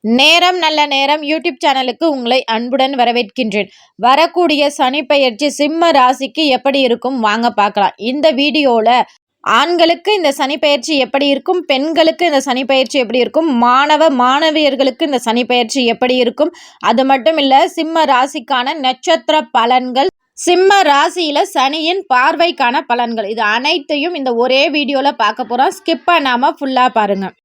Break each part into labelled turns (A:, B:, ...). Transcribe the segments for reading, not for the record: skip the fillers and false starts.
A: நேரம் நல்ல நேரம் யூடியூப் சேனலுக்கு உங்களை அன்புடன் வரவேற்கின்றேன். வரக்கூடிய சனி பெயர்ச்சி சிம்ம ராசிக்கு எப்படி இருக்கும் வாங்க பார்க்கலாம். இந்த வீடியோவில் ஆண்களுக்கு இந்த சனி பெயர்ச்சி எப்படி இருக்கும், பெண்களுக்கு இந்த சனி பெயர்ச்சி எப்படி இருக்கும், மாணவியர்களுக்கு இந்த சனி பெயர்ச்சி எப்படி இருக்கும், அது மட்டும் இல்லை சிம்ம ராசிக்கான நட்சத்திர பலன்கள், சிம்ம ராசியில சனியின் பார்வைக்கான பலன்கள், இது அனைத்தையும் இந்த ஒரே வீடியோவில் பார்க்க போகிறோம். ஸ்கிப் பண்ணாமல் ஃபுல்லாக பாருங்கள்.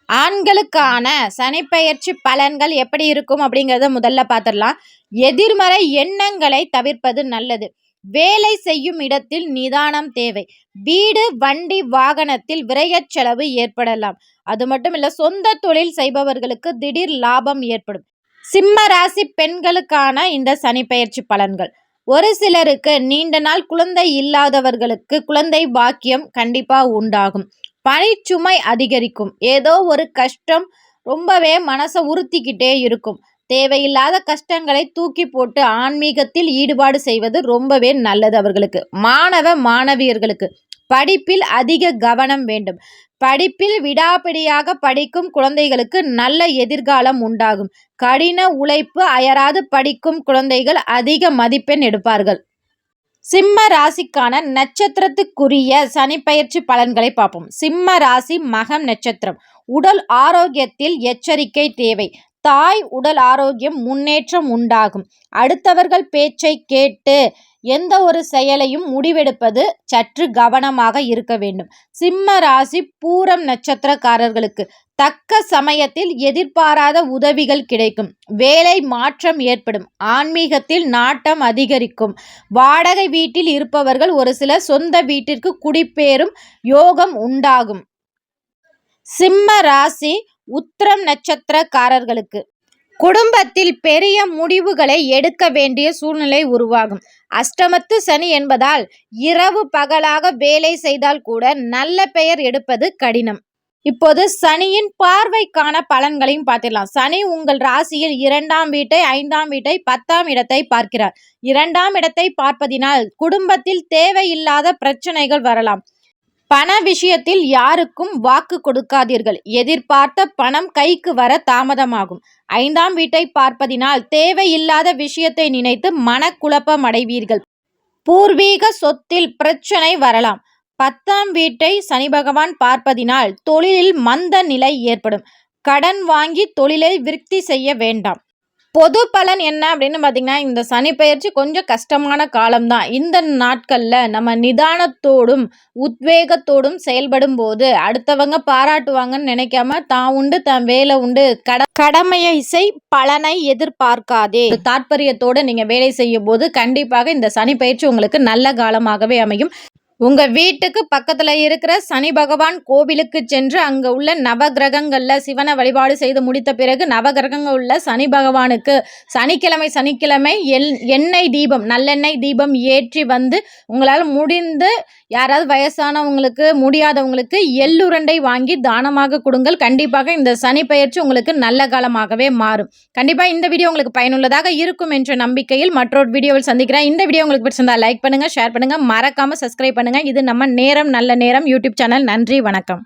A: ஆண்களுக்கான சனிப்பெயர்ச்சி பலன்கள் எப்படி இருக்கும் அப்படிங்கிறத முதல்ல பார்த்துடலாம். எதிர்மறை எண்ணங்களை தவிர்ப்பது நல்லது. வேலை செய்யும் இடத்தில் நிதானம் தேவை. வீடு, வண்டி, வாகனத்தில் விரயச் செலவு ஏற்படலாம். அது மட்டும் இல்லை, சொந்த தொழில் செய்பவர்களுக்கு திடீர் லாபம் ஏற்படும். சிம்ம ராசி பெண்களுக்கான இந்த சனிப்பெயர்ச்சி பலன்கள், ஒரு சிலருக்கு நீண்ட நாள் குழந்தை இல்லாதவர்களுக்கு குழந்தை பாக்கியம் கண்டிப்பாக உண்டாகும். பணிச்சுமை அதிகரிக்கும். ஏதோ ஒரு கஷ்டம் ரொம்பவே மனசை உறுத்திக்கிட்டே இருக்கும். தேவையில்லாத கஷ்டங்களை தூக்கி போட்டு ஆன்மீகத்தில் ஈடுபாடு செய்வது ரொம்பவே நல்லது. அவர்களுக்கு, மாணவியர்களுக்கு படிப்பில் அதிக கவனம் வேண்டும். படிப்பில் விடாப்பிடியாக படிக்கும் குழந்தைகளுக்கு நல்ல எதிர்காலம் உண்டாகும். கடின உழைப்பு அயராது படிக்கும் குழந்தைகள் அதிக மதிப்பெண் எடுப்பார்கள். சிம்ம ராசிக்கான நட்சத்திரத்துக்குரிய சனிப்பெயர்ச்சி பலன்களை பார்ப்போம். சிம்ம ராசி மகம் நட்சத்திரம். உடல் ஆரோக்கியத்தில் எச்சரிக்கை தேவை. தாய் உடல் ஆரோக்கியம் முன்னேற்றம் உண்டாகும். அடுத்தவர்கள் பேச்சை கேட்டு எந்த ஒரு செயலையும் முடிவெடுப்பது சற்று கவனமாக இருக்க வேண்டும். சிம்ம ராசி பூரம் நட்சத்திரக்காரர்களுக்கு தக்க சமயத்தில் எதிர்பாராத உதவிகள் கிடைக்கும். வேலை மாற்றம் ஏற்படும். ஆன்மீகத்தில் நாட்டம் அதிகரிக்கும். வாடகை வீட்டில் இருப்பவர்கள் ஒரு சில சொந்த வீட்டிற்கு குடிபெயரும் யோகம் உண்டாகும். சிம்ம ராசி உத்திரம் நட்சத்திரக்காரர்களுக்கு குடும்பத்தில் பெரிய முடிவுகளை எடுக்க வேண்டிய சூழ்நிலை உருவாகும். அஷ்டமத்து சனி என்பதால் இரவு பகலாக வேலை செய்தால் கூட நல்ல பெயர் எடுப்பது கடினம். இப்போது சனியின் பார்வைக்கான பலன்களையும் பார்த்திடலாம். சனி உங்கள் ராசியில் 2ஆம் வீட்டை, 5ஆம் வீட்டை, 10ஆம் இடத்தை பார்க்கிறார். 2ஆம் இடத்தை பார்ப்பதினால் குடும்பத்தில் தேவையில்லாத பிரச்சனைகள் வரலாம். பண விஷயத்தில் யாருக்கும் வாக்கு கொடுக்காதீர்கள். எதிர்பார்த்த பணம் கைக்கு வர தாமதமாகும். 5ஆம் வீட்டை பார்ப்பதினால் தேவையில்லாத விஷயத்தை நினைத்து மனக்குழப்பம் அடைவீர்கள். பூர்வீக சொத்தில் பிரச்சனை வரலாம். 10ஆம் வீட்டை சனி பகவான் பார்ப்பதினால் தொழிலில் மந்த நிலை ஏற்படும். கடன் வாங்கி தொழிலை விருத்தி செய்ய வேண்டாம். பொது பலன் என்ன அப்படின்னு பார்த்தீங்கன்னா, இந்த சனி பெயர்ச்சி கொஞ்சம் கஷ்டமான காலம்தான். இந்த நாட்களில் நம்ம நிதானத்தோடும் உத்வேகத்தோடும் செயல்படும் போது அடுத்தவங்க பாராட்டுவாங்கன்னு நினைக்காம தான் உண்டு தன் வேலை உண்டு கடமையை செய், பலனை எதிர்பார்க்காதே தாற்பயத்தோடு நீங்கள் வேலை செய்யும் போது கண்டிப்பாக இந்த சனி பெயர்ச்சி உங்களுக்கு நல்ல காலமாகவே அமையும். உங்கள் வீட்டுக்கு பக்கத்தில் இருக்கிற சனி பகவான் கோவிலுக்கு சென்று அங்கே உள்ள நவகிரகங்களில் சிவனை வழிபாடு செய்து முடித்த பிறகு நவகிரகங்கள் உள்ள சனி பகவானுக்கு சனிக்கிழமை எண்ணெய் தீபம், நல்லெண்ணெய் தீபம் ஏற்றி வந்து உங்களால் முடிந்து யாராவது வயசானவங்களுக்கு, முடியாதவங்களுக்கு எள்ளுருண்டை வாங்கி தானமாக கொடுங்கள். கண்டிப்பாக இந்த சனி பெயர்ச்சி உங்களுக்கு நல்ல காலமாகவே மாறும். கண்டிப்பாக இந்த வீடியோ உங்களுக்கு பயனுள்ளதாக இருக்கும் என்ற நம்பிக்கையில் மற்றொரு வீடியோவில் சந்திக்கிறேன். இந்த வீடியோ உங்களுக்கு பிடிச்சிருந்தா லைக் பண்ணுங்கள், ஷேர் பண்ணுங்கள், மறக்காமல் சப்ஸ்கிரைப் பண்ணுங்கள். இது நம்ம நேரம் நல்ல நேரம் யூடியூப் சேனல். நன்றி, வணக்கம்.